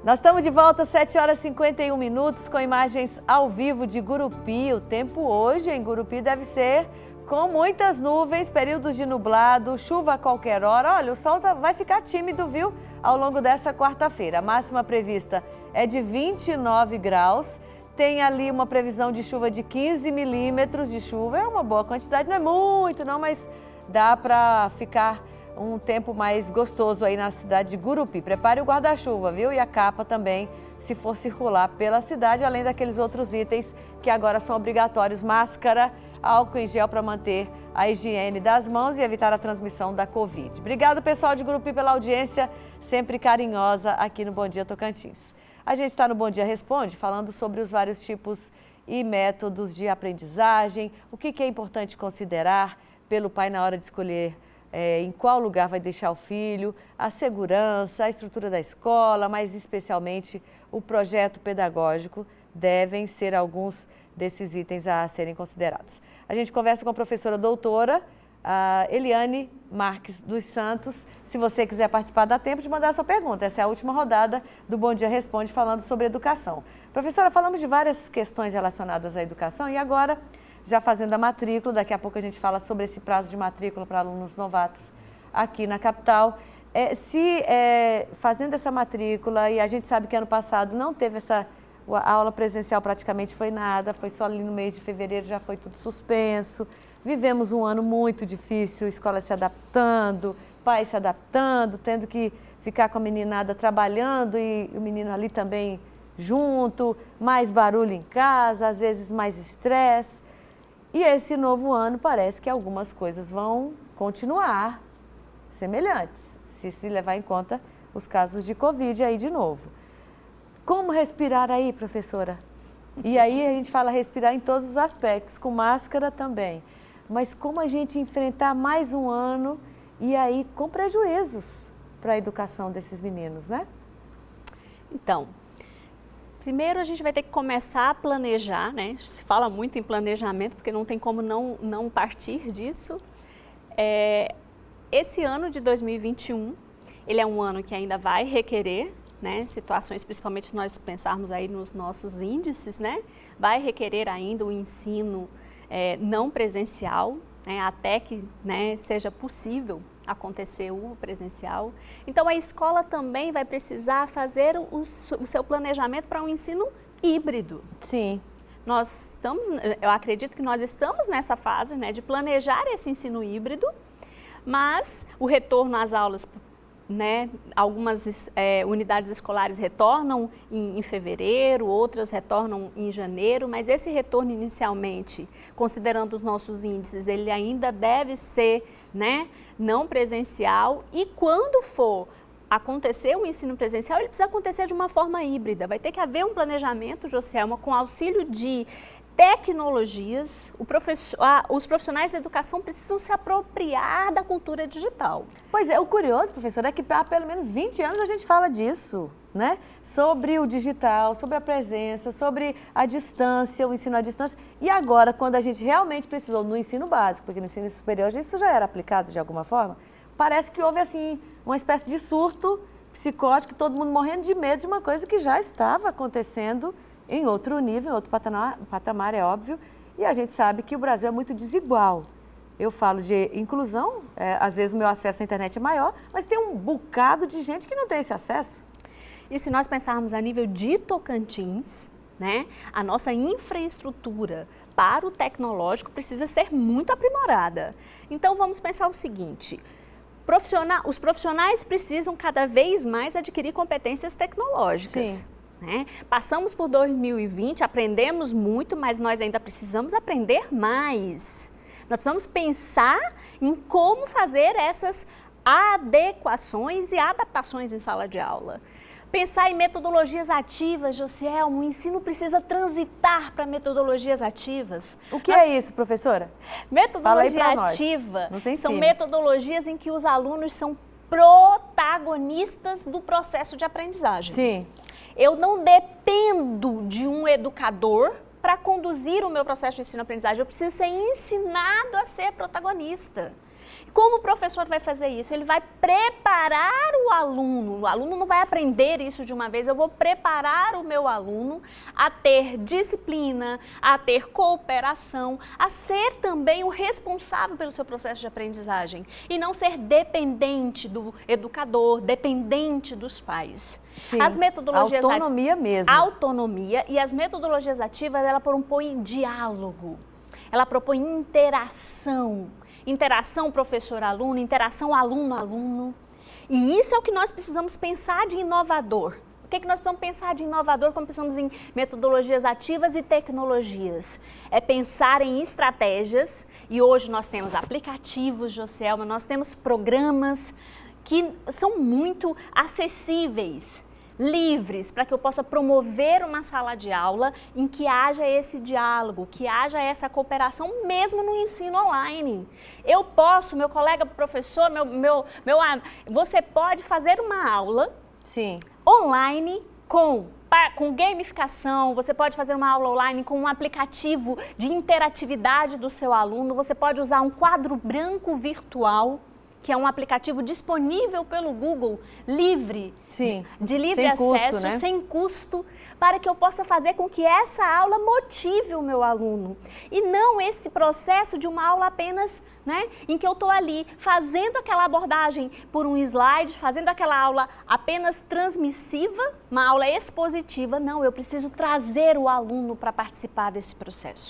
Nós estamos de volta às 7 horas e 51 minutos com imagens ao vivo de Gurupi. O tempo hoje em Gurupi deve ser com muitas nuvens, períodos de nublado, chuva a qualquer hora. Olha, o sol vai ficar tímido, viu, ao longo dessa quarta-feira. A máxima prevista é de 29 graus. Tem ali uma previsão de chuva de 15 milímetros de chuva. É uma boa quantidade, não é muito não, mas dá para ficar um tempo mais gostoso aí na cidade de Gurupi. Prepare o guarda-chuva, viu? E a capa também, se for circular pela cidade, além daqueles outros itens que agora são obrigatórios: máscara, álcool em gel para manter a higiene das mãos e evitar a transmissão da Covid. Obrigado, pessoal de Gurupi, pela audiência sempre carinhosa aqui no Bom Dia Tocantins. A gente está no Bom Dia Responde falando sobre os vários tipos e métodos de aprendizagem, o que é importante considerar pelo pai na hora de escolher em qual lugar vai deixar o filho, a segurança, a estrutura da escola, mas especialmente o projeto pedagógico, devem ser alguns desses itens a serem considerados. A gente conversa com a professora doutora Eliane Marques dos Santos. Se você quiser participar, dá tempo de mandar a sua pergunta. Essa é a última rodada do Bom Dia Responde falando sobre educação. Professora, falamos de várias questões relacionadas à educação e agora, já fazendo a matrícula, daqui a pouco a gente fala sobre esse prazo de matrícula para alunos novatos aqui na capital. Fazendo essa matrícula, e a gente sabe que ano passado não teve a aula presencial, praticamente foi nada, foi só ali no mês de fevereiro, já foi tudo suspenso. Vivemos um ano muito difícil, escola se adaptando, pais se adaptando, tendo que ficar com a meninada trabalhando e o menino ali também junto, mais barulho em casa, às vezes mais estresse. E esse novo ano parece que algumas coisas vão continuar semelhantes, se levar em conta os casos de Covid aí de novo. Como respirar aí, professora? E aí a gente fala respirar em todos os aspectos, com máscara também. Mas como a gente enfrentar mais um ano e aí com prejuízos para a educação desses meninos, né? Então, primeiro a gente vai ter que começar a planejar, né? Se fala muito em planejamento, porque não tem como não partir disso. Esse ano de 2021, ele é um ano que ainda vai requerer, né, situações, principalmente se nós pensarmos aí nos nossos índices, né? Vai requerer ainda o ensino não presencial, né, até que, né, seja possível acontecer o presencial. Então a escola também vai precisar fazer o seu planejamento para um ensino híbrido. Sim. Eu acredito que nós estamos nessa fase, né, de planejar esse ensino híbrido, mas o retorno às aulas, né, algumas unidades escolares retornam em fevereiro, outras retornam em janeiro, mas esse retorno inicialmente, considerando os nossos índices, ele ainda deve ser, né, não presencial, e quando for acontecer o ensino presencial, ele precisa acontecer de uma forma híbrida. Vai ter que haver um planejamento, Joselma, com auxílio de tecnologias. Os profissionais da educação precisam se apropriar da cultura digital. Pois é, o curioso, professora, é que há pelo menos 20 anos a gente fala disso, né? Sobre o digital, sobre a presença, sobre a distância, o ensino à distância. E agora, quando a gente realmente precisou no ensino básico, porque no ensino superior isso já era aplicado de alguma forma, parece que houve assim uma espécie de surto psicótico, todo mundo morrendo de medo de uma coisa que já estava acontecendo em outro nível, em outro patamar, é óbvio, e a gente sabe que o Brasil é muito desigual. Eu falo de inclusão, às vezes o meu acesso à internet é maior, mas tem um bocado de gente que não tem esse acesso. E se nós pensarmos a nível de Tocantins, né, a nossa infraestrutura para o tecnológico precisa ser muito aprimorada. Então vamos pensar o seguinte: os profissionais precisam cada vez mais adquirir competências tecnológicas. Sim. Né? Passamos por 2020, aprendemos muito, mas nós ainda precisamos aprender mais. Nós precisamos pensar em como fazer essas adequações e adaptações em sala de aula. Pensar em metodologias ativas, Josielma, o ensino precisa transitar para metodologias ativas. O que é isso, professora? Metodologia ativa são metodologias em que os alunos são protagonistas do processo de aprendizagem. Sim. Eu não dependo de um educador para conduzir o meu processo de ensino-aprendizagem. Eu preciso ser ensinado a ser protagonista. Como o professor vai fazer isso? Ele vai preparar o aluno não vai aprender isso de uma vez, eu vou preparar o meu aluno a ter disciplina, a ter cooperação, a ser também o responsável pelo seu processo de aprendizagem e não ser dependente do educador, dependente dos pais. Sim, as metodologias autonomia mesmo. Autonomia, e as metodologias ativas, ela propõe diálogo, ela propõe interação. Interação professor-aluno, interação aluno-aluno. E isso é o que nós precisamos pensar de inovador. O que nós precisamos pensar de inovador quando pensamos em metodologias ativas e tecnologias? É pensar em estratégias, e hoje nós temos aplicativos, Joselma, nós temos programas que são muito acessíveis, livres, para que eu possa promover uma sala de aula em que haja esse diálogo, que haja essa cooperação mesmo no ensino online. Eu posso, meu colega professor, você pode fazer uma aula Sim. online com gamificação, você pode fazer uma aula online com um aplicativo de interatividade do seu aluno, você pode usar um quadro branco virtual, que é um aplicativo disponível pelo Google, livre, Sim, de livre sem acesso, custo, né? sem custo, para que eu possa fazer com que essa aula motive o meu aluno. E não esse processo de uma aula apenas, né, em que eu estou ali fazendo aquela abordagem por um slide, fazendo aquela aula apenas transmissiva, uma aula expositiva. Não, eu preciso trazer o aluno para participar desse processo.